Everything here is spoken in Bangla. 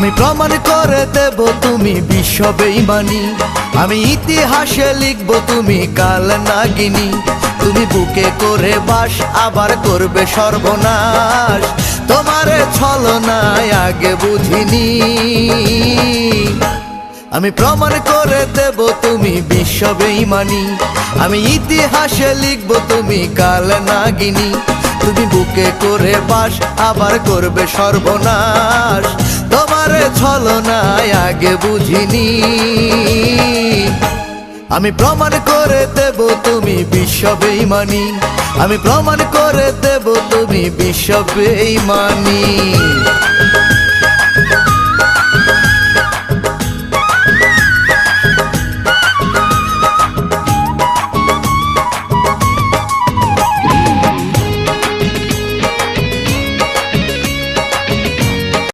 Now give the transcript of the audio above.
আমি প্রমাণ করে দেব তুমি বিশ্ব বেঈমানি, আমি ইতিহাসে লিখব তুমি কাল নাগিনী। তুমি বুকে করে বাস আবার করবে সর্বনাশ, তোমারে ছলনায় আগে বুঝিনি। আমি প্রমাণ করে দেব তুমি বিশ্ব বেঈমানি, আমি ইতিহাসে লিখব তুমি কাল নাগিনী। তুমি বুকে করে বাস আবার করবে সর্বনাশ, তোমারে ছলনায় আগে বুঝিনি। আমি প্রমাণ করে দেব তুমি বিশ্ব বেঈমানি, আমি প্রমাণ করে দেব তুমি বিশ্ব বেঈমানি।